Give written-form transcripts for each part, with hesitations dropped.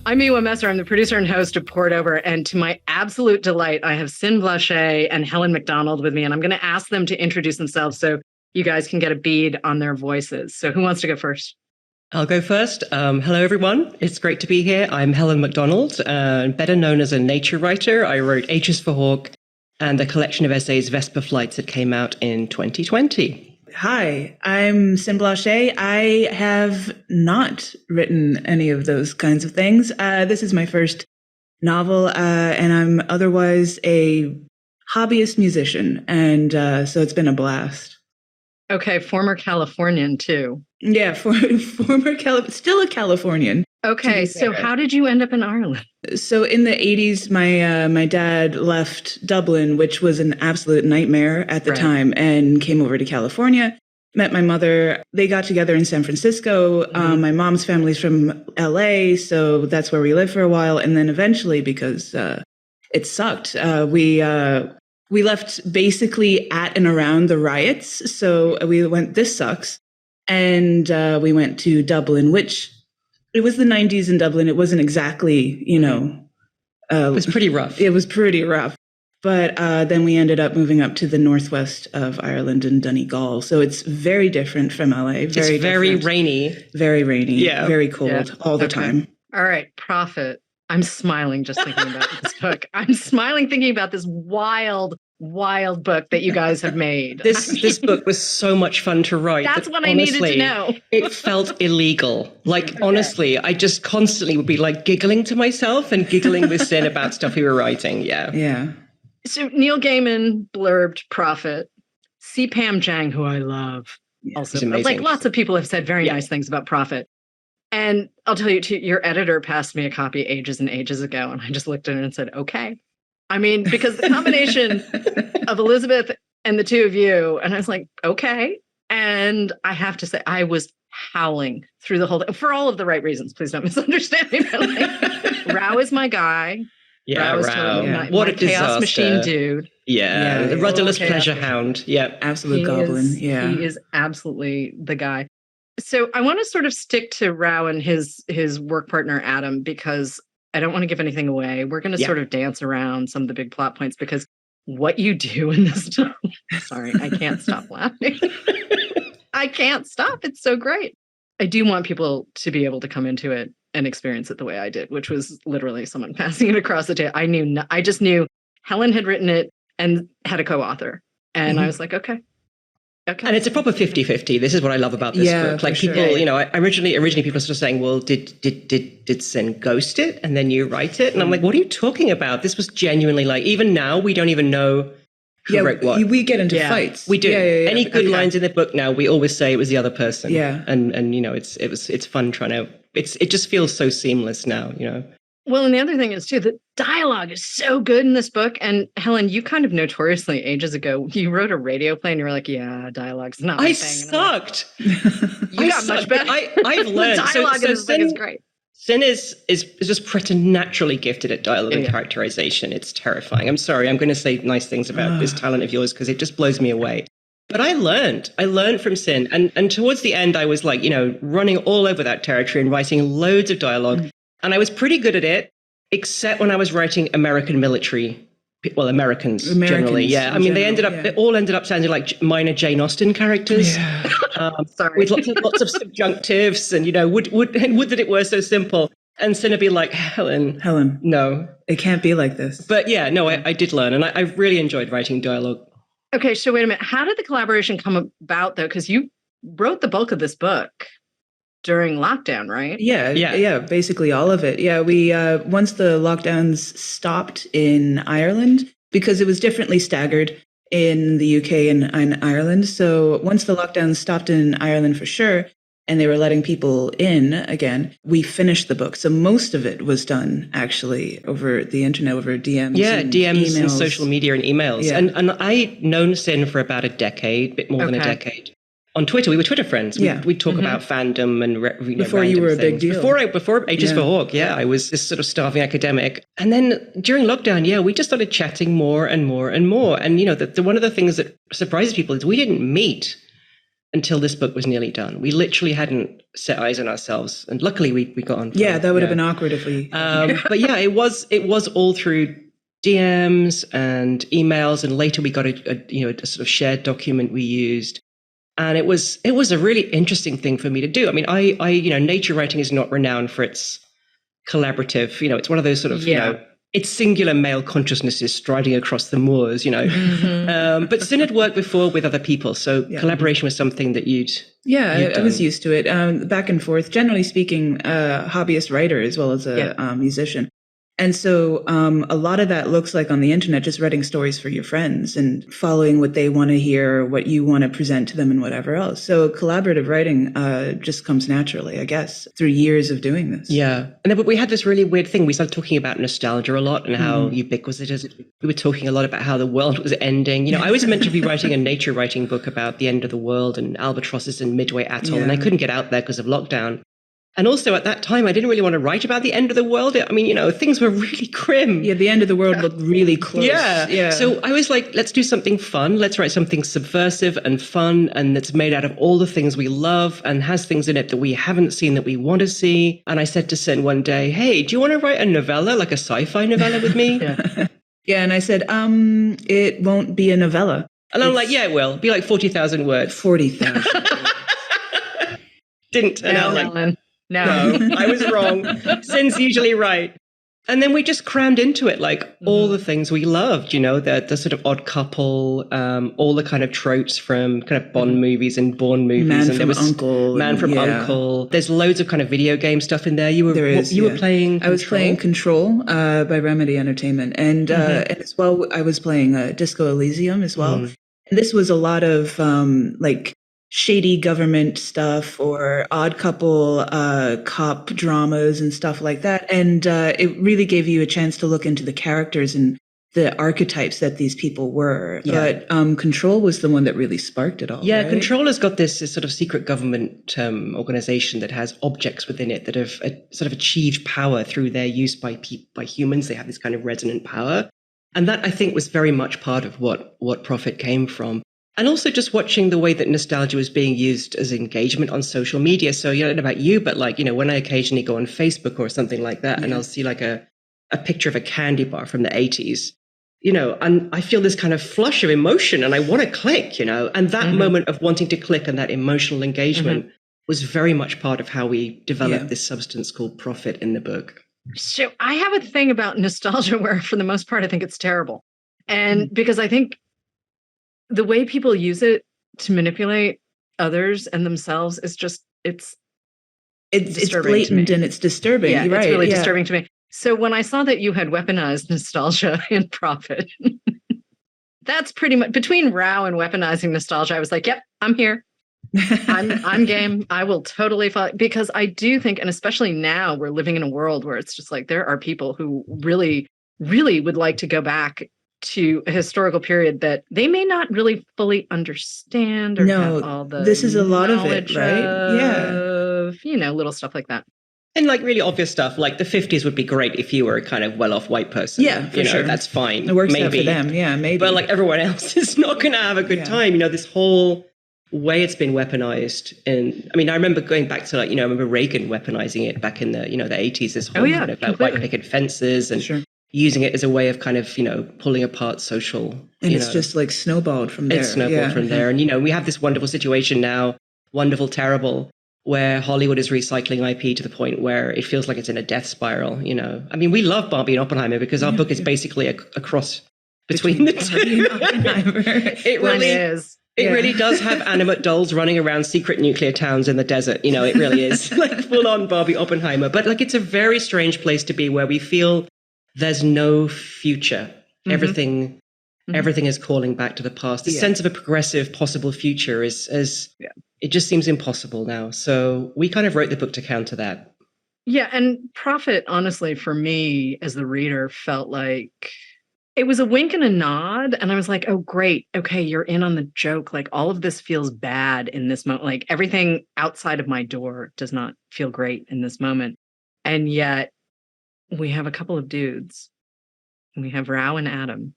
I'm Miwa Messer. I'm the producer and host of Poured Over. And to my absolute delight, I have Blaché and Helen MacDonald with me. And I'm going to ask them to introduce themselves so you guys can get a bead on their voices. So who wants to go first? I'll go first. Hello, everyone. It's great to be here. I'm Helen MacDonald, better known as a nature writer. I wrote H's for Hawk and a collection of essays, Vesper Flights, that came out in 2020. Hi, I'm Blache. I have not written any of those kinds of things. This is my first novel, and I'm otherwise a hobbyist musician, and so it's been a blast. Okay, former Californian too. Yeah, still a Californian. Okay, so how did you end up in Ireland? So in the 80s, my dad left Dublin, which was an absolute nightmare at the time, and came over to California, met my mother. They got together in San Francisco. My mom's family's from LA, so that's where we lived for a while. And then eventually, because it sucked, we left basically at and around the riots. So we went, this sucks. And we went to Dublin, which it was the 90s in Dublin. It wasn't exactly, it was pretty rough. It was pretty rough. But then we ended up moving up to the northwest of Ireland in Donegal. So it's very different from LA. It's very rainy. Very rainy. Yeah. Very cold all the time. All right, Prophet. I'm smiling just thinking about this book. I'm smiling thinking about this wild book that you guys have made. This book was so much fun to write. That's what I needed to know. It felt illegal. Honestly, I just constantly would be giggling to myself and giggling with Sin about stuff we were writing. Yeah. Yeah. So Neil Gaiman blurbed Prophet. C. Pam Jang, who I love, also. Lots of people have said very nice things about Prophet. And I'll tell you, too, your editor passed me a copy ages and ages ago, and I just looked at it and said, okay. I mean, because the combination of Elizabeth and the two of you, and I was like, okay. And I have to say, I was howling through the whole thing for all of the right reasons. Please don't misunderstand me. Rao is my guy. Yeah, Rao. What a chaos machine dude. Yeah, the rudderless pleasure hound. Yeah, absolute goblin. He is absolutely the guy. So I want to sort of stick to Rao and his work partner, Adam, because I don't want to give anything away. We're going to sort of dance around some of the big plot points because what you do in this stuff, sorry, I can't stop laughing. I can't stop. It's so great. I do want people to be able to come into it and experience it the way I did, which was literally someone passing it across the table. I just knew Helen had written it and had a co-author. And I was like, okay. And it's a proper 50-50. This is what I love about this book. People, originally people are sort of saying, well, did Sin ghost it and then you write it? And I'm like, what are you talking about? This was genuinely even now, we don't even know who wrote what. We get into fights. We do. Yeah. Any good lines in the book now, we always say it was the other person. Yeah. And it's fun trying to, it just feels so seamless now, Well, and the other thing is, too, the dialogue is so good in this book. And Helen, you kind of notoriously, ages ago, you wrote a radio play and you were like, yeah, dialogue's not my thing. Sucked. You got much better. I've learned. The dialogue in this book is great. Sin is just preternaturally gifted at dialogue and characterization. It's terrifying. I'm sorry. I'm going to say nice things about this talent of yours because it just blows me away. But I learned from Sin. And towards the end, I was running all over that territory and writing loads of dialogue. And I was pretty good at it, except when I was writing American military, Americans generally. Yeah, I mean, they all ended up sounding like minor Jane Austen characters. Yeah. Sorry. With lots of subjunctives and, would that it were so simple. And Sin would be like, Helen, no. It can't be like this. But yeah, no, I did learn. And I really enjoyed writing dialogue. Okay, so wait a minute. How did the collaboration come about, though? Because you wrote the bulk of this book during lockdown, right? Yeah, basically all of it. Yeah, we once the lockdowns stopped in Ireland, because it was differently staggered in the UK and Ireland. So once the lockdowns stopped in Ireland for sure, and they were letting people in again, we finished the book. So most of it was done actually over the internet, over DMs. Yeah, and DMs emails. And social media and emails. Yeah. And I'd known Sin for about a decade, bit more than a decade. On Twitter, we were Twitter friends. We'd talk about fandom and before you were a big deal. Before Ages for Hawk, I was this sort of starving academic. And then during lockdown, we just started chatting more and more and more. And one of the things that surprises people is we didn't meet until this book was nearly done. We literally hadn't set eyes on ourselves, and luckily we got on. Yeah, that would have been awkward if we. But yeah, it was all through DMs and emails, and later we got a sort of shared document we used. And it was a really interesting thing for me to do. I mean, I nature writing is not renowned for its collaborative. It's one of those sort of it's singular male consciousnesses striding across the moors. But Sin had worked before with other people, so collaboration was something that you'd. I was used to it. Back and forth. Generally speaking, hobbyist writer as well as a musician. And so a lot of that looks like on the internet, just writing stories for your friends and following what they want to hear, what you want to present to them and whatever else. So collaborative writing just comes naturally, I guess, through years of doing this. Yeah. And then we had this really weird thing. We started talking about nostalgia a lot and how ubiquitous it is. We were talking a lot about how the world was ending. I was meant to be writing a nature writing book about the end of the world and albatrosses in Midway Atoll, and I couldn't get out there because of lockdown. And also at that time, I didn't really want to write about the end of the world. I mean, things were really grim. Yeah, the end of the world looked really close. Yeah. So I was like, let's do something fun. Let's write something subversive and fun and that's made out of all the things we love and has things in it that we haven't seen that we want to see. And I said to Sin one day, hey, do you want to write a novella, like a sci-fi novella with me? And I said, it won't be a novella. And I'm like, yeah, it will. It'll be like 40,000 words. 40,000. Didn't turn out like Ellen. No, I was wrong. Sin's usually right. And then we just crammed into it, like all the things we loved, the sort of odd couple, all the kind of tropes from kind of Bond movies and Bourne movies. Man and from Uncle. Man from Uncle. There's loads of kind of video game stuff in there. You were playing Control? I was playing Control by Remedy Entertainment. And as well, I was playing Disco Elysium as well. And this was a lot of shady government stuff or odd couple cop dramas and stuff like that. And it really gave you a chance to look into the characters and the archetypes that these people were. Yeah. But Control was the one that really sparked it all. Yeah, right? Control has got this sort of secret government organization that has objects within it that have sort of achieved power through their use by humans. They have this kind of resonant power. And that, I think, was very much part of what Prophet came from. And also just watching the way that nostalgia was being used as engagement on social media. So, I don't know about you, but when I occasionally go on Facebook or something like that, and I'll see like a picture of a candy bar from the 80s, and I feel this kind of flush of emotion and I want to click, and that moment of wanting to click and that emotional engagement was very much part of how we developed this substance called Prophet in the book. So I have a thing about nostalgia where for the most part, I think it's terrible. And because I think the way people use it to manipulate others and themselves is just, it's blatant and it's disturbing. Yeah, right. It's really disturbing to me. So when I saw that you had weaponized nostalgia in Prophet, that's pretty much between Rao and weaponizing nostalgia. I was like, yep, I'm here. I'm game. I will totally follow, because I do think, and especially now we're living in a world where it's just like, there are people who really, really would like to go back to a historical period that they may not really fully understand or have all the this is a lot of it, right? Little stuff like that. And like really obvious stuff, like the 50s would be great if you were a kind of well-off white person. Yeah, for sure. That's fine. It works out for them. Yeah, maybe. But like everyone else is not going to have a good time. This whole way it's been weaponized. And I mean, I remember going back to I remember Reagan weaponizing it back in the, the 80s, this whole kind of about white picket fences and using it as a way of kind of, pulling apart social. And it's just like snowballed from there. It's snowballed from there. And, we have this wonderful situation now, wonderful, terrible, where Hollywood is recycling IP to the point where it feels like it's in a death spiral, I mean, we love Barbie and Oppenheimer because our book is basically a cross between the two. It really is. It really does have animate dolls running around secret nuclear towns in the desert. It really is like full on Barbie Oppenheimer. But like, it's a very strange place to be where we feel there's no future. Everything is calling back to the past. The sense of a progressive possible future is it just seems impossible now. So we kind of wrote the book to counter that. Yeah. And Prophet, honestly, for me as the reader, felt like it was a wink and a nod. And I was like, oh, great. Okay, you're in on the joke. Like all of this feels bad in this moment. Like everything outside of my door does not feel great in this moment. And yet we have a couple of dudes. We have Rao and Adam.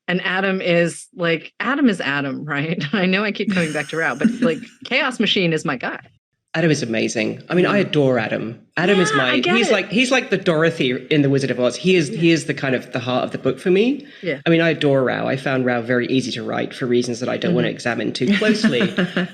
And Adam is Adam, right? I know I keep coming back to Rao, but like Chaos Machine is my guy. Adam is amazing. I mean, I adore Adam. Adam is he's like the Dorothy in The Wizard of Oz. He is the kind of the heart of the book for me. Yeah. I mean, I adore Rao. I found Rao very easy to write for reasons that I don't want to examine too closely.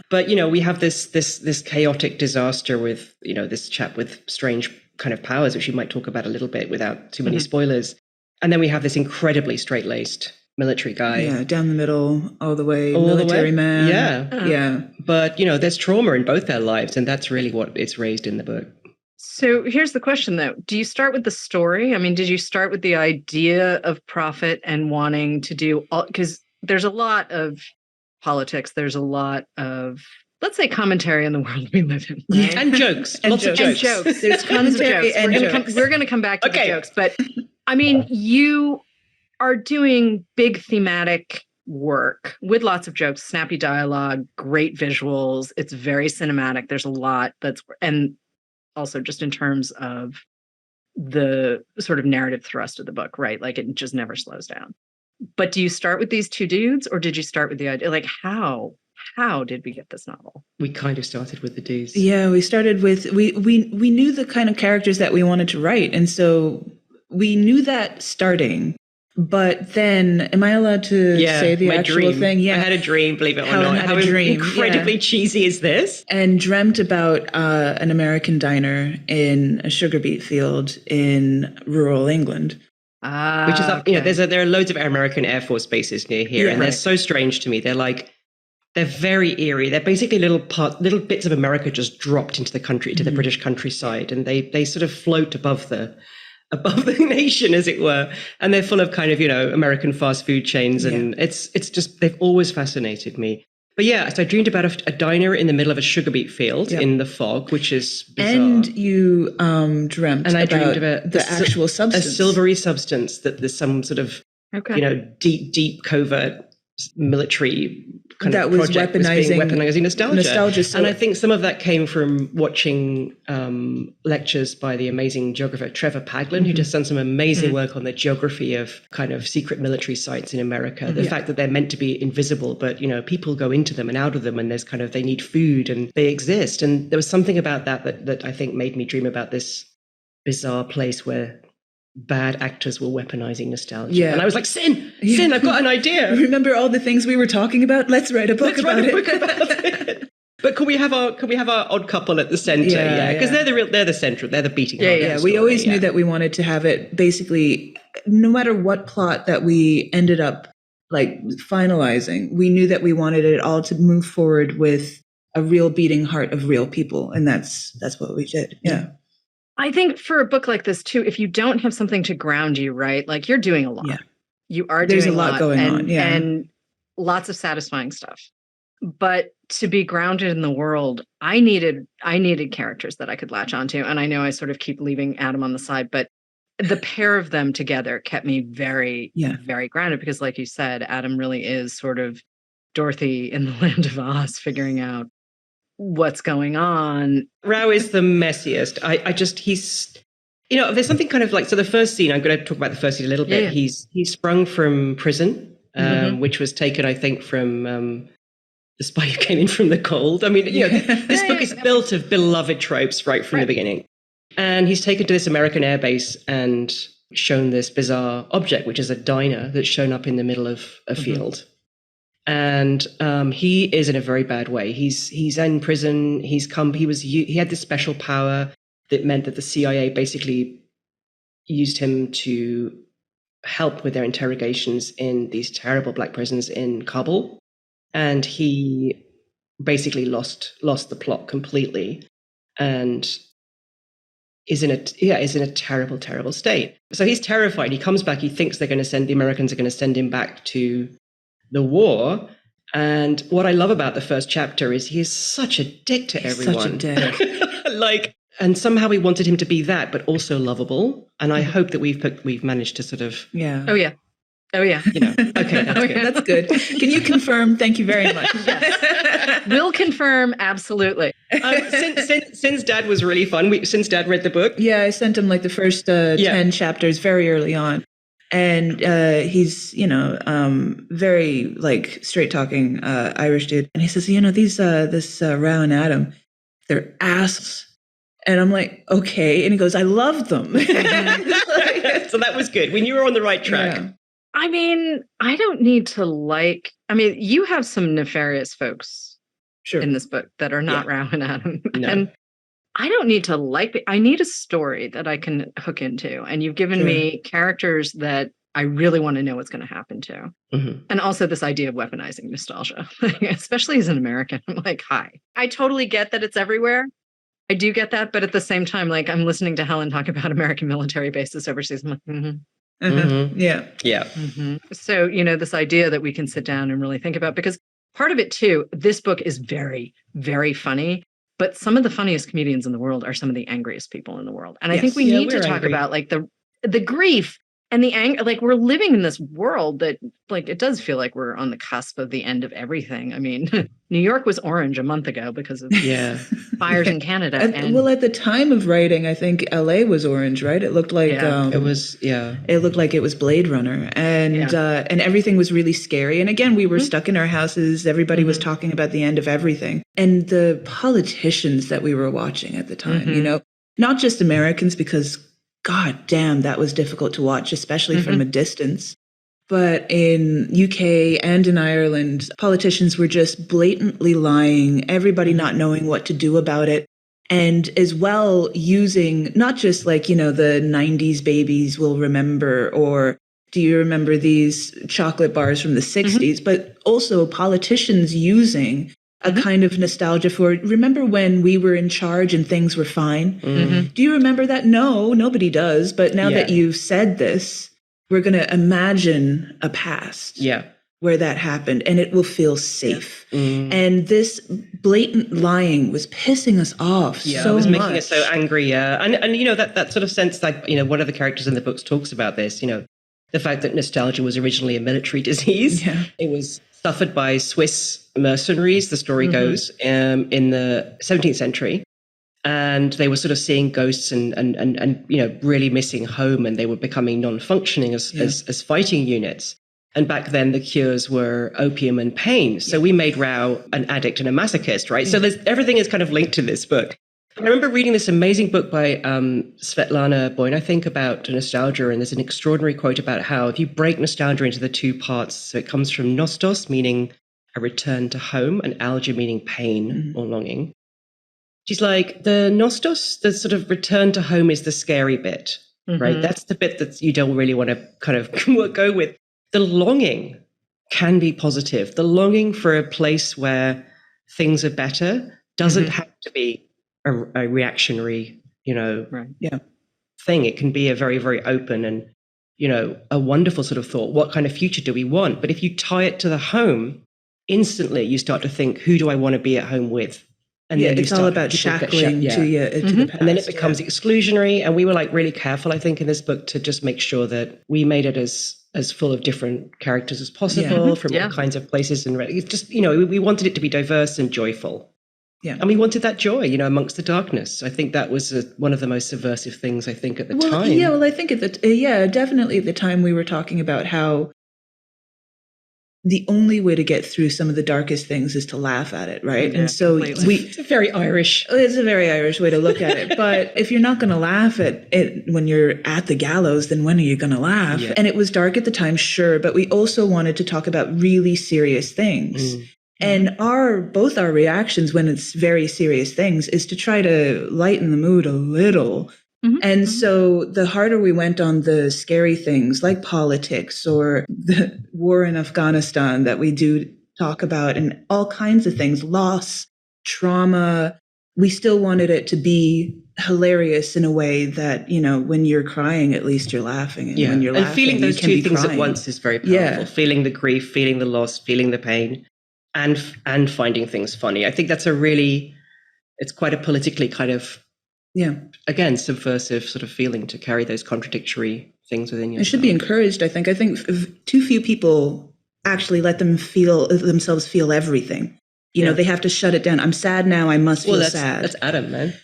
But, we have this chaotic disaster with, this chap with strange kind of powers, which you might talk about a little bit without too many spoilers. And then we have this incredibly straight-laced military guy. Yeah, down the middle, all the way, military man. Yeah. Yeah. But, there's trauma in both their lives, and that's really what it's raised in the book. So here's the question, though. Do you start with the story? I mean, did you start with the idea of Prophet and wanting to do all, because there's a lot of politics, there's a lot of, let's say, commentary on the world we live in. Right? And jokes. Lots of jokes. And jokes. There's tons of jokes. We're going to come back to the jokes. But, I mean, you are doing big thematic work with lots of jokes, snappy dialogue, great visuals. It's very cinematic. There's a lot and also just in terms of the sort of narrative thrust of the book, right? Like it just never slows down. But do you start with these two dudes, or did you start with the idea? Like how did we get this novel? We kind of started with the dudes. Yeah, we started with, we knew the kind of characters that we wanted to write. And so we knew that starting. But then, am I allowed to say the actual thing? Yeah, I had a dream, believe it or not. How incredibly cheesy is this? And dreamt about an American diner in a sugar beet field in rural England. Which is up, there are loads of American Air Force bases near here, and they're so strange to me. They're very eerie. They're basically little bits of America just dropped into the country, to the British countryside, and they sort of float above the nation, as it were, and they're full of kind of American fast food chains, and it's just, they've always fascinated me. But so I dreamed about a diner in the middle of a sugar beet field in the fog, which is bizarre. And you dreamt about the actual substance, a silvery substance that there's some sort of deep covert military kind of project weaponizing nostalgia. And I think some of that came from watching lectures by the amazing geographer Trevor Paglen, who just done some amazing work on the geography of kind of secret military sites in America. The fact that they're meant to be invisible, but people go into them and out of them, and there's kind of, they need food and they exist. And there was something about that I think made me dream about this bizarre place where bad actors were weaponizing nostalgia. Yeah. And I was like, Sin, I've got an idea. Remember all the things we were talking about? Let's write a book about it. But can we have our odd couple at the center? Yeah. Because they're the central, they're the beating heart. Yeah. We always knew that we wanted to have it basically, no matter what plot that we ended up like finalizing, we knew that we wanted it all to move forward with a real beating heart of real people. And that's what we did. Yeah. I think for a book like this too, if you don't have something to ground you, right? Like you're doing a lot. Yeah. You are doing a lot going on. Yeah. And lots of satisfying stuff. But to be grounded in the world, I needed characters that I could latch onto. And I know I sort of keep leaving Adam on the side, but the pair of them together kept me very, very grounded, because like you said, Adam really is sort of Dorothy in the Land of Oz, figuring out what's going on. Rao is the messiest. He's there's something kind of like, so the first scene, I'm going to talk about the first scene a little bit. Yeah. He's sprung from prison, which was taken, I think, from The Spy Who Came In From the Cold. I mean, this book is built of beloved tropes right from the beginning. And he's taken to this American air base and shown this bizarre object, which is a diner that's shown up in the middle of a field. And he is in a very bad way. He's in prison. He had this special power that meant that the CIA basically used him to help with their interrogations in these terrible black prisons in Kabul. And he basically lost the plot completely, and is in a terrible, terrible state. So he's terrified. He comes back. He thinks the Americans are going to send him back to the war. And what I love about the first chapter is he's such a dick to everyone. Such a dick. And somehow we wanted him to be that, but also lovable. And I hope that we've managed to sort of Oh yeah. Okay, that's good. That's good. Can you confirm? Thank you very much. Yes. We'll confirm, absolutely. Since Dad was really fun. Since Dad read the book. Yeah, I sent him like the first 10 chapters very early on. And he's, very like straight talking Irish dude. And he says, this Rao and Adam, they're assholes. And I'm like, okay. And he goes, I love them. So that was good. When you were on the right track. Yeah. I mean, I don't need to you have some nefarious folks in this book that are not Rao and Adam. No. And I don't need to I need a story that I can hook into. And you've given me characters that I really want to know what's going to happen to. Mm-hmm. And also this idea of weaponizing nostalgia, especially as an American. I'm like, hi. I totally get that it's everywhere. I do get that. But at the same time, like I'm listening to Helen talk about American military bases overseas. I'm like, mm-hmm. Mm-hmm. Yeah. Yeah. Mm-hmm. So, this idea that we can sit down and really think about, because part of it too, this book is very, very funny. But some of the funniest comedians in the world are some of the angriest people in the world. And I think we need to talk about like the grief and the anger. Like we're living in this world that like, it does feel like we're on the cusp of the end of everything. I mean, New York was orange a month ago because of fires in Canada. Well, at the time of writing, I think LA was orange, right? It looked like it looked like it was Blade Runner, and everything was really scary. And again, we were stuck in our houses. Everybody was talking about the end of everything, and the politicians that we were watching at the time, not just Americans, because God damn, that was difficult to watch, especially from a distance. But in UK and in Ireland, politicians were just blatantly lying, everybody not knowing what to do about it. And as well, using not just like, the 90s babies will remember, or do you remember these chocolate bars from the 60s, but also politicians using a kind of nostalgia for, remember when we were in charge and things were fine? Do you remember that? No, nobody does. But now that you've said this, we're going to imagine a past where that happened, and it will feel safe. And this blatant lying was pissing us off so much. It was making us so angry. And that sort of sense, like, one of the characters in the books talks about this, the fact that nostalgia was originally a military disease. Yeah. It was suffered by Swiss mercenaries, the story goes, in the 17th century. And they were sort of seeing ghosts and really missing home, and they were becoming non-functioning as fighting units. And back then the cures were opium and pain. So we made Rao an addict and a masochist, right? So everything is kind of linked to this book. I remember reading this amazing book by Svetlana Boyne, I think, about nostalgia. And there's an extraordinary quote about how if you break nostalgia into the two parts, so it comes from nostos, meaning a return to home, and algia, meaning pain or longing. She's like, the nostos, the sort of return to home, is the scary bit, right? That's the bit that you don't really want to kind of go with. The longing can be positive. The longing for a place where things are better doesn't have to be a reactionary, thing. It can be a very, very open and, a wonderful sort of thought. What kind of future do we want? But if you tie it to the home, instantly you start to think, who do I want to be at home with? And then it's all about shackling to the past. And then it becomes exclusionary. And we were like really careful, I think, in this book to just make sure that we made it as full of different characters as possible from all kinds of places. And it's just, we wanted it to be diverse and joyful. Yeah. And we wanted that joy, amongst the darkness. I think that was one of the most subversive things, I think, at the time. Yeah, well, I think definitely at the time we were talking about how the only way to get through some of the darkest things is to laugh at it, right? Yeah, and so it's a very Irish. It's a very Irish way to look at it. But if you're not going to laugh at it when you're at the gallows, then when are you going to laugh? Yeah. And it was dark at the time, sure, but we also wanted to talk about really serious things. And both our reactions when it's very serious things is to try to lighten the mood a little. And so the harder we went on the scary things like politics or the war in Afghanistan that we do talk about and all kinds of things, loss, trauma, we still wanted it to be hilarious in a way that, when you're crying, at least you're laughing. And when you're laughing, and feeling those two things crying at once is very powerful. Yeah. Feeling the grief, feeling the loss, feeling the pain, and finding things funny. I think that's it's quite a politically kind of, again, subversive sort of feeling to carry those contradictory things within yourself. It should be encouraged, I think. I think too few people actually let themselves feel everything. They have to shut it down. I'm sad now, I must feel sad. That's Adam, man.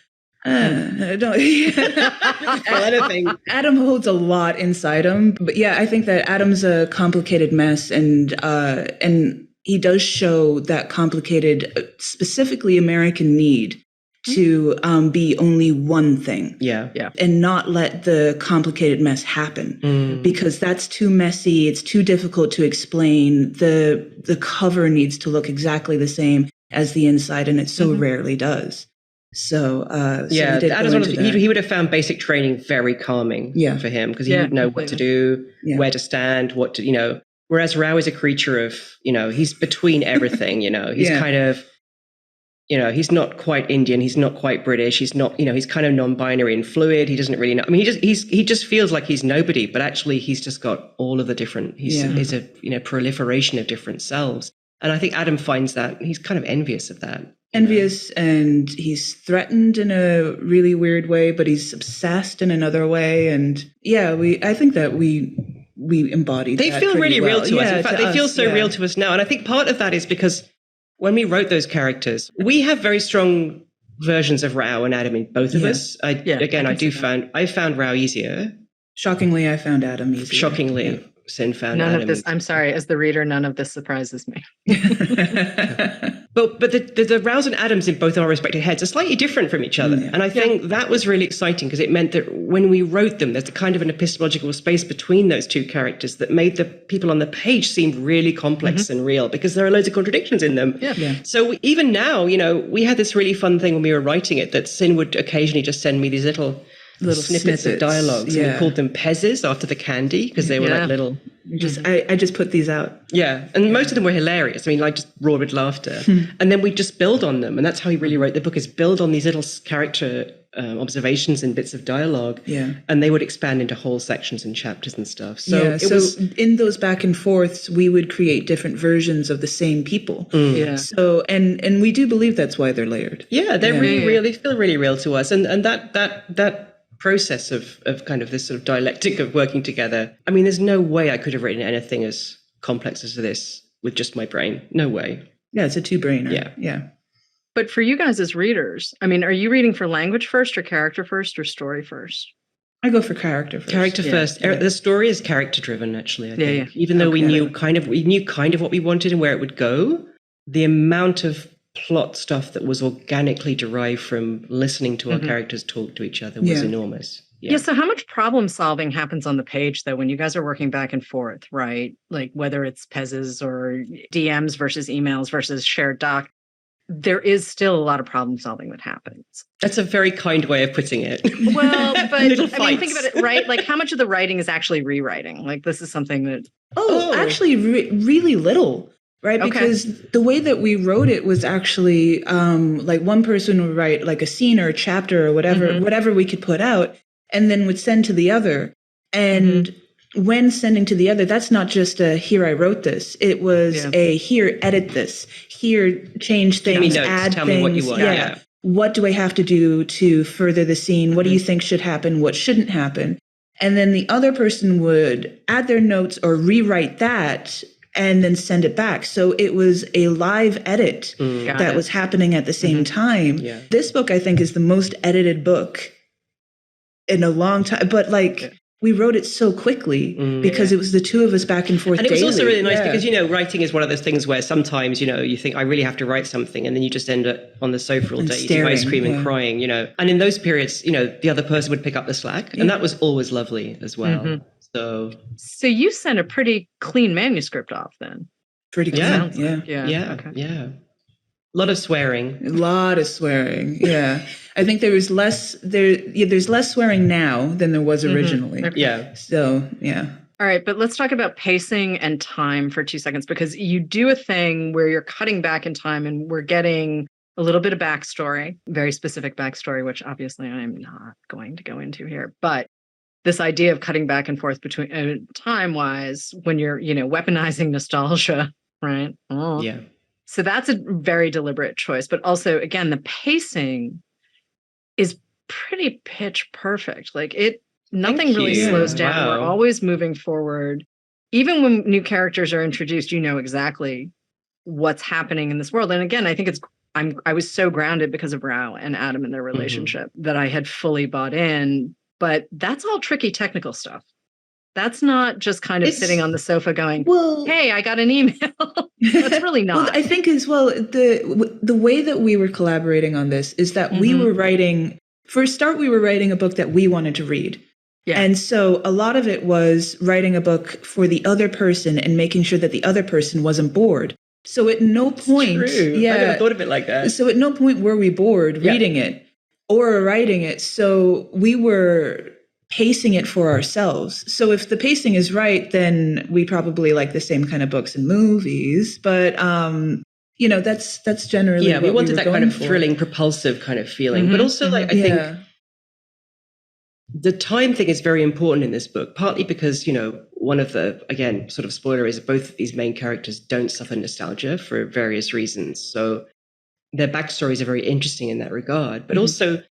Adam holds a lot inside him, but yeah, I think that Adam's a complicated mess, and he does show that complicated, specifically American need to be only one thing. Yeah. And not let the complicated mess happen because that's too messy. It's too difficult to explain. The cover needs to look exactly the same as the inside, and it so rarely does. So, he would have found basic training very calming for him because he would know what to do, where to stand, what to, whereas Rao is a creature of, he's between everything, he's kind of, he's not quite Indian. He's not quite British. He's not, he's kind of non-binary and fluid. He doesn't really know. I mean, he just feels like he's nobody, but actually he's just got all of the different, he's a proliferation of different selves. And I think Adam finds that he's kind of envious of that. Envious, and he's threatened in a really weird way, but he's obsessed in another way. And I think that we embody they that feel really well. real to us. In fact, they feel so real to us now. And I think part of that is because when we wrote those characters, we have very strong versions of Rao and Adam in both of us. I found Rao easier. Shockingly, I found Adam easier. Shockingly, Sin found none Adam. Of this. I'm sorry, as the reader, none of this surprises me. But the Raos and Adams in both our respective heads are slightly different from each other. And I think that was really exciting because it meant that when we wrote them, there's a kind of an epistemological space between those two characters that made the people on the page seem really complex and real because there are loads of contradictions in them. So even now, we had this really fun thing when we were writing it that Sin would occasionally just send me these little snippets of dialogues. And we called them Pezzes after the candy because they were like little. I just put these out. Yeah, and most of them were hilarious. I mean, like just roared with laughter. And then we just build on them, and that's how he really wrote the book: is build on these little character observations and bits of dialogue. And they would expand into whole sections and chapters and stuff. So in those back and forths, we would create different versions of the same people. So and we do believe that's why they're layered. Yeah, they're really real. They feel really real to us, and that process of kind of this sort of dialectic of working together. I mean, there's no way I could have written anything as complex as this with just my brain. No way. Yeah, it's a two-brainer. Yeah. But for you guys as readers, I mean, are you reading for language first or character first or story first? I go for character first. Character first. The story is character driven, actually, I think. Even though we knew kind of what we wanted and where it would go, the amount of plot stuff that was organically derived from listening to our characters talk to each other was enormous. So how much problem solving happens on the page, though, when you guys are working back and forth, right? Like whether it's Pezzes or DMs versus emails versus shared doc, there is still a lot of problem solving that happens. That's a very kind way of putting it. Well, but I mean, think about it, right? Like how much of the writing is actually rewriting? Like this is something that... Actually really little. Right, because the way that we wrote it was actually like one person would write like a scene or a chapter or whatever we could put out, and then would send to the other. And when sending to the other, that's not just a here I wrote this. It was a here edit this, here change things, add tell things. Me what you want. What do I have to do to further the scene? What do you think should happen? What shouldn't happen? And then the other person would add their notes or rewrite that and then send it back. So it was a live edit that was happening at the same time. This book, I think, is the most edited book in a long time. But we wrote it so quickly because it was the two of us back and forth daily. And it was also really nice because, writing is one of those things where sometimes, you think, I really have to write something, and then you just end up on the sofa all day eating ice cream and crying, And in those periods, the other person would pick up the slack. And that was always lovely as well. So you sent a pretty clean manuscript off then. Pretty clean, yeah. A lot of swearing. Yeah. I think there's less swearing now than there was originally. So, All right, but let's talk about pacing and time for 2 seconds, because you do a thing where you're cutting back in time and we're getting a little bit of backstory, very specific backstory, which obviously I'm not going to go into here, but this idea of cutting back and forth between time-wise when you're, weaponizing nostalgia, right? So that's a very deliberate choice. But also, again, the pacing is pretty pitch perfect. Like nothing really slows down. Wow. We're always moving forward. Even when new characters are introduced, you know exactly what's happening in this world. And again, I think it's I was so grounded because of Rao and Adam and their relationship that I had fully bought in. But that's all tricky technical stuff. That's not just kind of sitting on the sofa going, well, hey, I got an email. That's really not. Well, I think as well, the way that we were collaborating on this is that we were writing, for a start, we were writing a book that we wanted to read. Yeah. And so a lot of it was writing a book for the other person and making sure that the other person wasn't bored. So at no point, I never thought of it like that. So at no point were we bored reading it or writing it. So we were pacing it for ourselves. So if the pacing is right, then we probably like the same kind of books and movies. But that's generally we wanted that kind of thrilling, propulsive kind of feeling. But also, I think the time thing is very important in this book. Partly because one of the, again, sort of spoiler is both of these main characters don't suffer nostalgia for various reasons. So their backstories are very interesting in that regard. But also,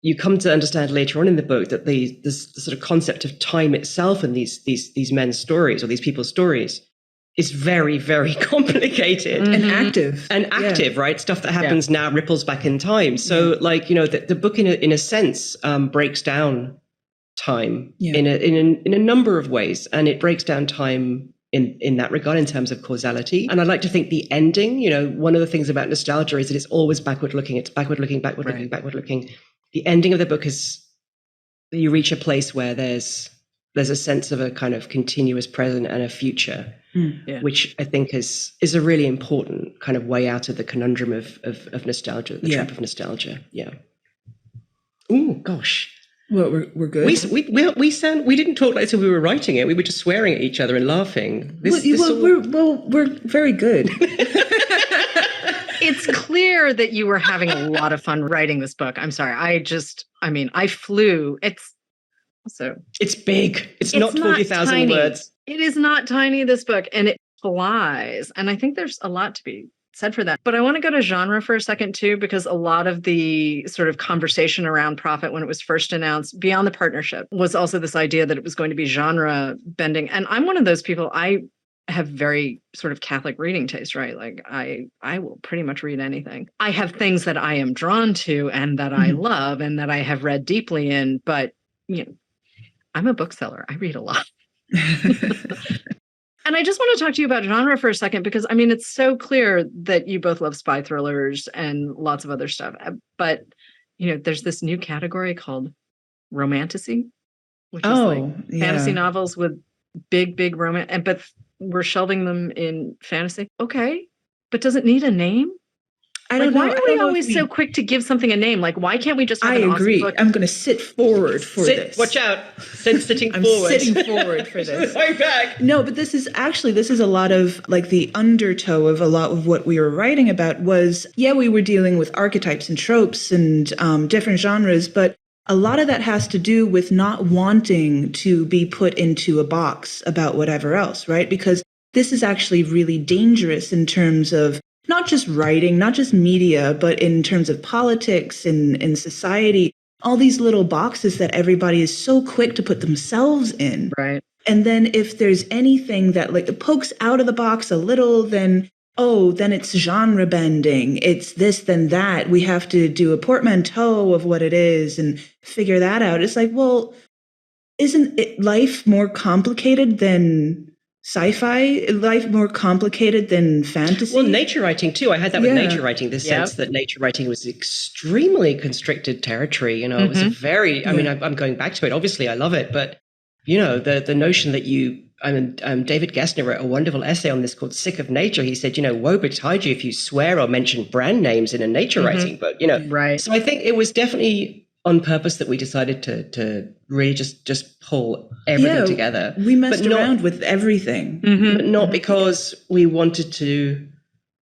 you come to understand later on in the book that the sort of concept of time itself and these men's stories or these people's stories is very, very complicated and active. Right? Stuff that happens now ripples back in time. So, the book in a sense breaks down time in a number of ways, and it breaks down time in that regard in terms of causality. And I'd like to think the ending, one of the things about nostalgia is that it's always backward looking. It's backward looking. The ending of the book is you reach a place where there's a sense of a kind of continuous present and a future, which I think is a really important kind of way out of the conundrum of nostalgia, the trap of nostalgia. Yeah. Oh gosh. Well, we're good. We didn't talk like so we were writing it. We were just swearing at each other and laughing. We're very good. It's clear that you were having a lot of fun writing this book. I'm sorry. I flew. It's big. It's not 40,000 words. It is not tiny, this book, and it flies. And I think there's a lot to be said for that. But I want to go to genre for a second too, because a lot of the sort of conversation around Prophet when it was first announced, beyond the partnership, was also this idea that it was going to be genre bending. And I'm one of those people, I have very sort of Catholic reading taste, right? Like I will pretty much read anything. I have things that I am drawn to and that I love and that I have read deeply in, but I'm a bookseller. I read a lot. And I just want to talk to you about genre for a second, because it's so clear that you both love spy thrillers and lots of other stuff. But, there's this new category called romantasy, which is fantasy novels with big romance. But we're shelving them in fantasy. Okay. But does it need a name? I don't know. Why are we always so quick to give something a name? Like, why can't we just have an agree. Awesome book? I'm going to sit forward for this. Watch out. Sitting I'm forward. Sitting forward for this. Way back. No, but this is a lot of the undertow of a lot of what we were writing about was, we were dealing with archetypes and tropes and different genres, but a lot of that has to do with not wanting to be put into a box about whatever else, right? Because this is actually really dangerous in terms of not just writing, not just media, but in terms of politics and in society, all these little boxes that everybody is so quick to put themselves in. Right. And then if there's anything that pokes out of the box a little, then it's genre bending. It's this, then that. We have to do a portmanteau of what it is and figure that out. It's like, well, isn't life more complicated than sci-fi? Life more complicated than fantasy? Well, nature writing too. I had that with nature writing, this sense that nature writing was extremely constricted territory. It was a very, I'm going back to it. Obviously, I love it. But, the notion that David Gessner wrote a wonderful essay on this called Sick of Nature. He said, woe betide you if you swear or mention brand names in a nature writing book, Right. So I think it was definitely on purpose that we decided to really just pull everything together. We messed around with everything. But not because we wanted to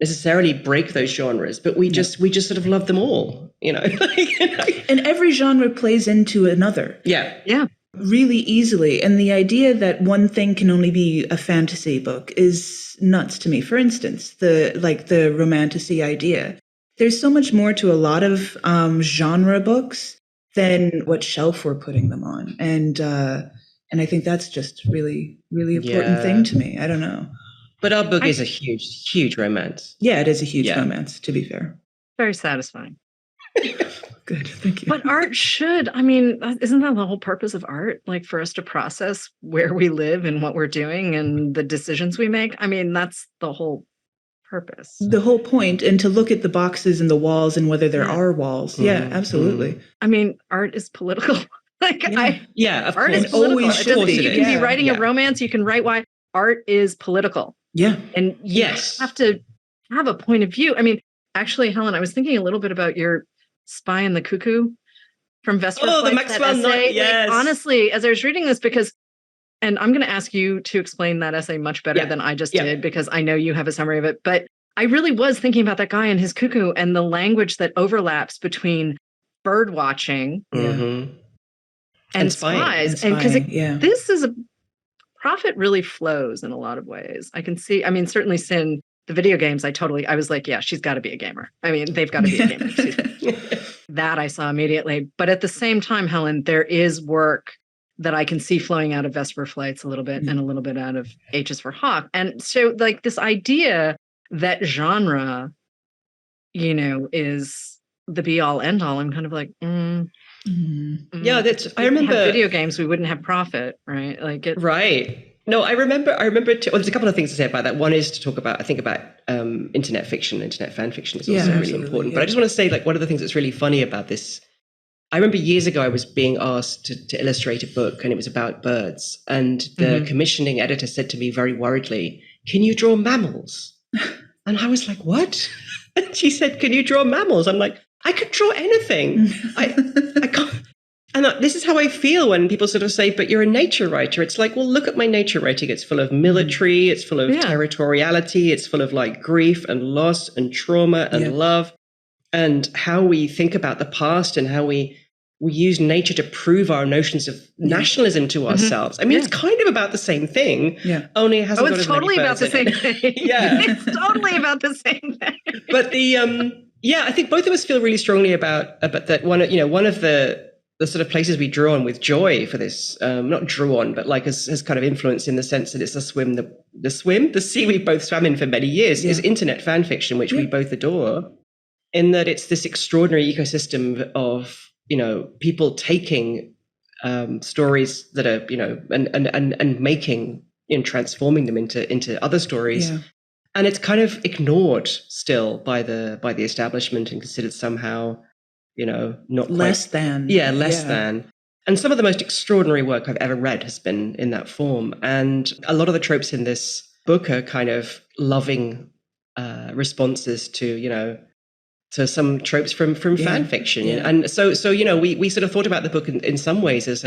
necessarily break those genres, but we just sort of love them all, And every genre plays into another. Yeah. Really easily. And the idea that one thing can only be a fantasy book is nuts to me. For instance, the romantasy idea. There's so much more to a lot of genre books than what shelf we're putting them on. And I think that's just really, really important thing to me. I don't know. But our book is a huge, huge romance. Yeah, it is a huge romance, to be fair. Very satisfying. Good, thank you. But art should, I mean, isn't that the whole purpose of art? Like for us to process where we live and what we're doing and the decisions we make? I mean, that's the whole purpose. The whole point, and to look at the boxes and the walls and whether there are walls. Mm-hmm. Yeah, absolutely. Mm-hmm. I mean, art is political. Like of art course. is political. Always should be. You can be writing a romance, you can write why art is political. Yeah. And you have to have a point of view. I mean, actually, Helen, I was thinking a little bit about your Spy and the Cuckoo from Vesper. Oh, the Maxwell Knight, yes. Like, honestly, as I was reading this, and I'm going to ask you to explain that essay much better than I just did, because I know you have a summary of it, but I really was thinking about that guy and his cuckoo and the language that overlaps between bird watching and spies. And because this is Prophet really flows in a lot of ways. I can see, I mean, certainly Sin, the video games, I was like, yeah, she's got to be a gamer. I mean, they've got to be a gamer. That I saw immediately. But at the same time, Helen, there is work that I can see flowing out of Vesper Flights a little bit and a little bit out of H is for Hawk. And so like this idea that genre, you know, is the be all end all, I'm kind of like, yeah, that's, I remember video games, we wouldn't have Prophet, right? Like it, right. No, I remember there's a couple of things to say about that. One is to talk about, I think about internet fiction, internet fan fiction is also really important. But I just want to say, like, one of the things that's really funny about this, I remember years ago I was being asked to illustrate a book and it was about birds. And the commissioning editor said to me very worriedly, "Can you draw mammals?" And I was like, "What?" And she said, "Can you draw mammals?" I'm like, "I could draw anything. I can't." And this is how I feel when people sort of say, "But you're a nature writer." It's like, well, look at my nature writing. It's full of military. It's full of territoriality. It's full of like grief and loss and trauma and love, and how we think about the past and how we use nature to prove our notions of nationalism to ourselves. I mean, it's kind of about the same thing. Yeah. Only it hasn't got as many birds in it. It's totally about the same thing. It's totally about the same thing. But the I think both of us feel really strongly about that one. You know, one of the sort of places we drew on with joy for this, not drew on, but like has kind of influenced in the sense that it's the sea we both swam in for many years is internet fan fiction, which we both adore, in that it's this extraordinary ecosystem of, you know, people taking stories that are, you know, and making and transforming them into other stories. Yeah. And it's kind of ignored still by the establishment and considered somehow, you know, not less than. Yeah, less than. And some of the most extraordinary work I've ever read has been in that form. And a lot of the tropes in this book are kind of loving responses to, you know, to some tropes from fan fiction. Yeah. And so, you know, we sort of thought about the book in some ways as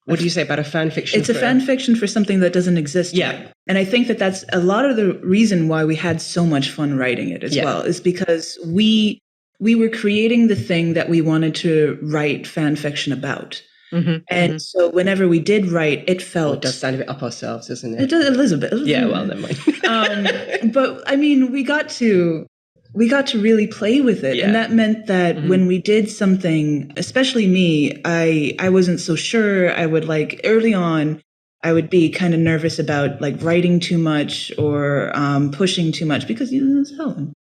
what do you say about a fan fiction? It's a fan fiction for something that doesn't exist yet. And I think that's a lot of the reason why we had so much fun writing it as well, is because we were creating the thing that we wanted to write fan fiction about. And so whenever we did write, it felt... it does sound a bit up ourselves, doesn't it? It does, Elizabeth. Yeah, well, never mind. But I mean, we got to really play with it. Yeah. And that meant that when we did something, especially me, I wasn't so sure. I would early on, I would be kind of nervous about like writing too much or pushing too much because, you know, it's Helen.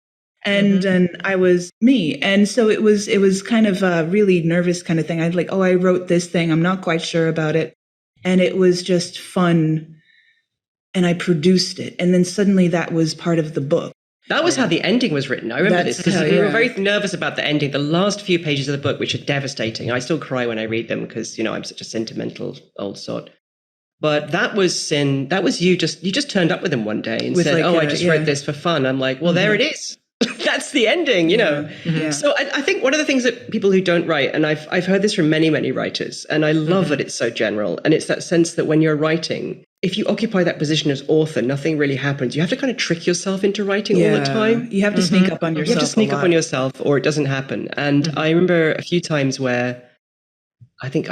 And I was me. And so it was kind of a really nervous kind of thing. I'd like, I wrote this thing. I'm not quite sure about it. And it was just fun. And I produced it. And then suddenly that was part of the book. That was how the ending was written. I remember this because we were very nervous about the ending. The last few pages of the book, which are devastating. I still cry when I read them because, you know, I'm such a sentimental old sot. But that was you just turned up with him one day and said, I just wrote this for fun. I'm like, well, there it is. That's the ending, you know. Yeah. So I think one of the things that people who don't write, and I've heard this from many, many writers, and I love that it's so general, and it's that sense that when you're writing, if you occupy that position as author, nothing really happens. You have to kind of trick yourself into writing all the time. You have to sneak up on yourself. You have to sneak up on yourself or it doesn't happen. And I remember a few times where I think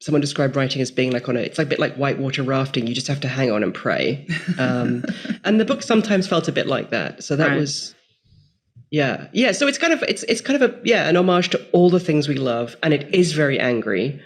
someone described writing as being like it's like a bit like whitewater rafting. You just have to hang on and pray. And the book sometimes felt a bit like that. So that was... Yeah. So it's kind of an homage to all the things we love, and it is very angry,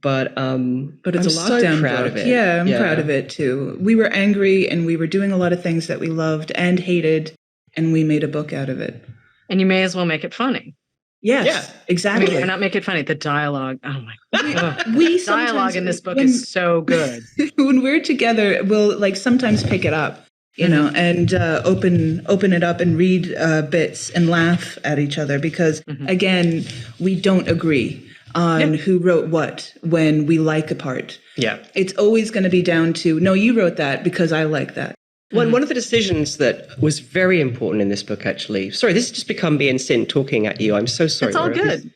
but it's I'm a lockdown so proud book. of it. Yeah, I'm proud of it too. We were angry, and we were doing a lot of things that we loved and hated, and we made a book out of it. And you may as well make it funny. Yes, exactly. I mean, why not make it funny? The dialogue. Oh my God. We dialogue in this book is so good. When we're together, we'll like sometimes pick it up, you know, and open it up and read bits and laugh at each other because, again, we don't agree on who wrote what when we like a part. Yeah. It's always going to be down to, no, you wrote that because I like that. One of the decisions that was very important in this book, actually. Sorry, this has just become me and Sin talking at you. I'm so sorry. It's all good.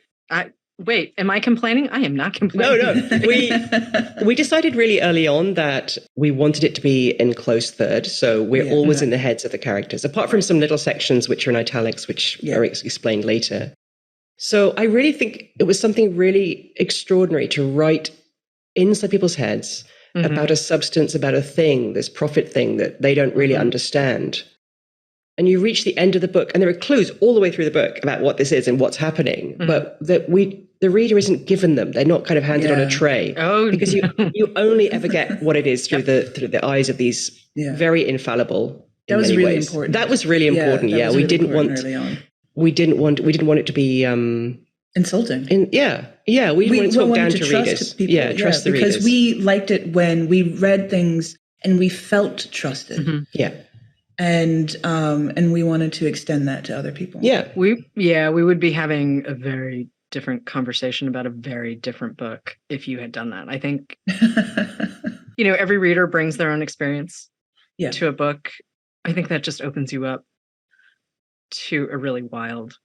Wait, am I complaining? I am not complaining. No. We decided really early on that we wanted it to be in close third. So we're always in the heads of the characters, apart from some little sections which are in italics, which are explained later. So I really think it was something really extraordinary to write inside people's heads about a substance, about a thing, this prophet thing that they don't really understand. And you reach the end of the book, and there are clues all the way through the book about what this is and what's happening, but that the reader isn't given them. They're not kind of handed on a tray. Oh, because you only ever get what it is through the eyes of these very infallible. That was really important. That was really important. Yeah, we didn't want it to be insulting. We wanted to talk down to readers. People, trust the readers. Because we liked it when we read things and we felt trusted. Yeah. And we wanted to extend that to other people. Yeah. We would be having a very different conversation about a very different book if you had done that. I think, every reader brings their own experience to a book. I think that just opens you up to a really wild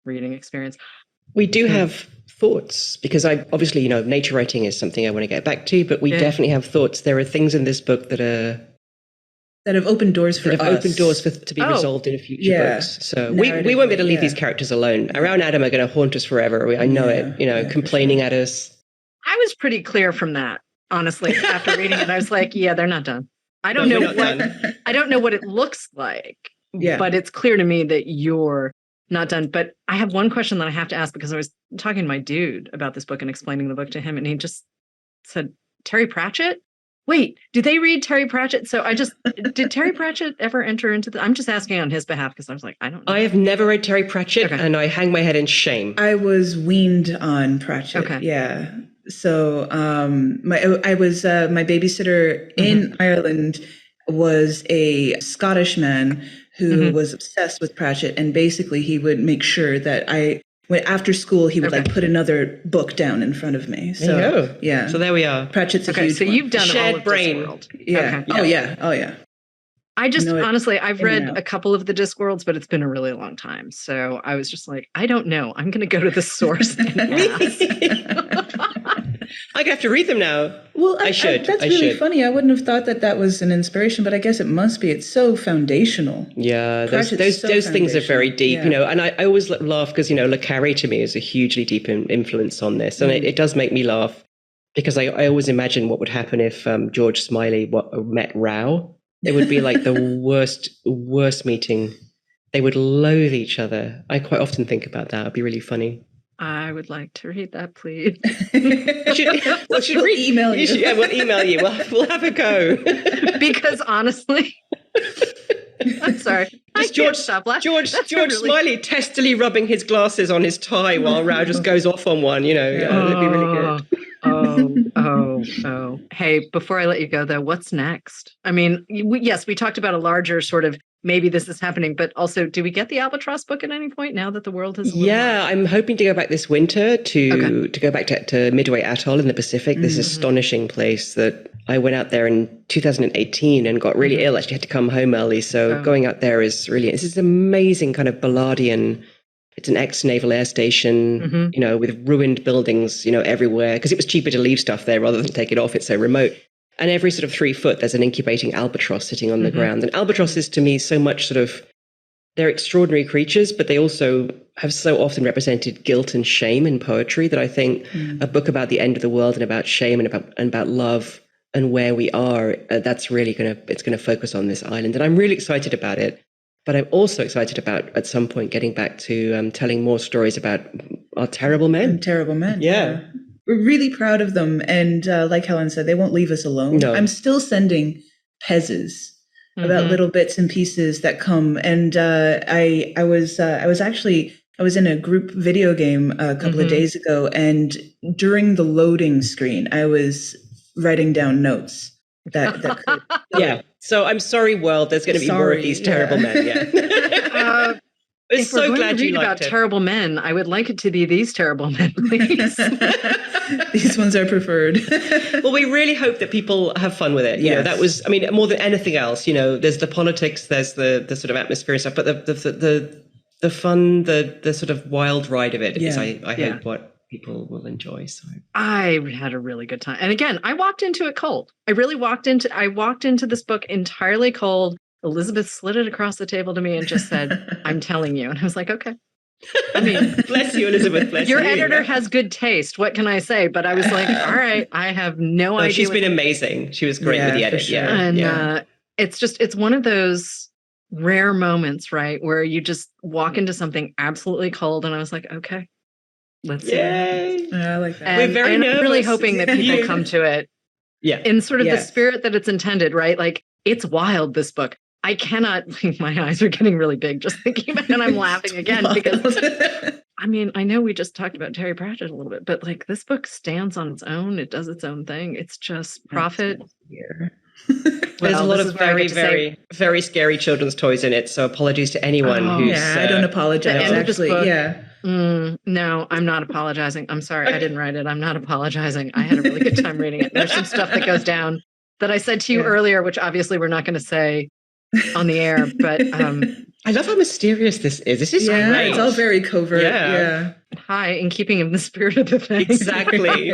reading experience. We do have thoughts because obviously, nature writing is something I want to get back to, but we definitely have thoughts. There are things in this book that have opened doors for us. Opened doors to be resolved in future books. So we won't be able to leave these characters alone. Around Adam are going to haunt us forever. I know it, complaining at us. I was pretty clear from that, honestly. After reading it, I was like, they're not done. I don't know what it looks like, but it's clear to me that you're not done. But I have one question that I have to ask because I was talking to my dude about this book and explaining the book to him, and he just said, Terry Pratchett? Wait, do they read Terry Pratchett? So did Terry Pratchett ever enter into I'm just asking on his behalf because I was like, I don't know. I have never read Terry Pratchett and I hang my head in shame. I was weaned on Pratchett. Okay. Yeah. So my babysitter in Ireland was a Scottish man who was obsessed with Pratchett. And basically he would make sure that after school, he would put another book down in front of me. So there you go. Yeah. So there we are. Pratchett's a huge so one. you've done Shared all of brain. Discworld. Yeah. Okay. Oh yeah. I just honestly, I've read a couple of the Discworlds, but it's been a really long time. So I was just like, I don't know. I'm going to go to the source and ask. I have to read them now. Well, I should. That's really funny. I wouldn't have thought that was an inspiration, but I guess it must be. It's so foundational. Yeah, those things are very deep, and I always laugh because, Le Carré to me is a hugely deep influence on this. And it does make me laugh because I always imagine what would happen if George Smiley met Rao. It would be like the worst meeting. They would loathe each other. I quite often think about that. It'd be really funny. I would like to read that, please. We'll email you. We'll email you. We'll have a go. Because honestly, I'm sorry. George Smiley testily rubbing his glasses on his tie while Rao just goes off on one. It'd be really good. Oh. Hey, before I let you go, though, what's next? I mean, we talked about a larger sort of maybe this is happening, but also, do we get the Albatross book at any point now that the world has? I'm hoping to go back this winter to go back to Midway Atoll in the Pacific. This astonishing place that I went out there in 2018 and got really ill. Actually, had to come home early. So going out there is really it's this amazing kind of Balladian. It's an ex-naval air station, with ruined buildings, everywhere, because it was cheaper to leave stuff there rather than take it off. It's so remote. And every sort of 3 foot, there's an incubating albatross sitting on the ground. And albatrosses, to me, so much they're extraordinary creatures, but they also have so often represented guilt and shame in poetry that I think a book about the end of the world and about shame and about love and where we are, that's really going to focus on this island. And I'm really excited about it. But I'm also excited about, at some point, getting back to telling more stories about our terrible men. Terrible men. Yeah. We're really proud of them. And like Helen said, they won't leave us alone. No. I'm still sending pezzes about little bits and pieces that come. And I was in a group video game a couple of days ago, and during the loading screen, I was writing down notes that could. Yeah. So I'm sorry, world. There's going to be more of these terrible men. Yeah. If we're going to read about terrible men, I would like it to be these terrible men, please. These ones are preferred. Well, we really hope that people have fun with it. You know, that was, I mean, more than anything else, you know, there's the politics, there's the sort of atmosphere and stuff, but the fun, the sort of wild ride of it is, I hope, what people will enjoy. So I had a really good time. And again, I walked into it cold. I walked into this book entirely cold. Elizabeth slid it across the table to me and just said, I'm telling you. And I was like, okay. I mean, bless you, Elizabeth. Bless your editor has good taste. What can I say? But I was like, all right, I have no idea. She's been amazing. She was great with the edit. Sure. And it's one of those rare moments, right, where you just walk into something absolutely cold. And I was like, okay, let's see. I like that. And, we're very nervous. I'm really hoping that people come to it in sort of the spirit that it's intended, right? Like, it's wild, this book. I cannot, my eyes are getting really big just thinking about it, and I'm laughing again because, I mean, I know we just talked about Terry Pratchett a little bit, but like this book stands on its own. It does its own thing. It's just Prophet. There's a lot of very, very, very scary children's toys in it. So apologies to anyone who's... I don't apologize, actually. No, I'm not apologizing. I'm sorry. I didn't write it. I'm not apologizing. I had a really good time reading it. There's some stuff that goes down that I said to you earlier, which obviously we're not going to say on the air, but I love how mysterious this is. This is great. It's all very covert. Yeah. Hi, in keeping in the spirit of the thing. Exactly.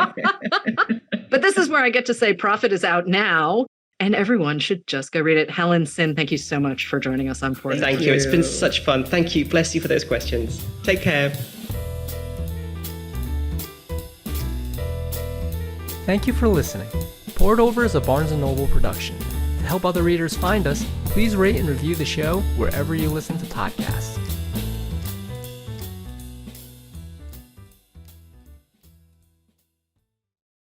But this is where I get to say Prophet is out now, and everyone should just go read it. Helen, Sin, thank you so much for joining us on Fourth. Thank you. It's been such fun. Thank you. Bless you for those questions. Take care. Thank you for listening. Poured Over is a Barnes & Noble production. To help other readers find us, please rate and review the show wherever you listen to podcasts.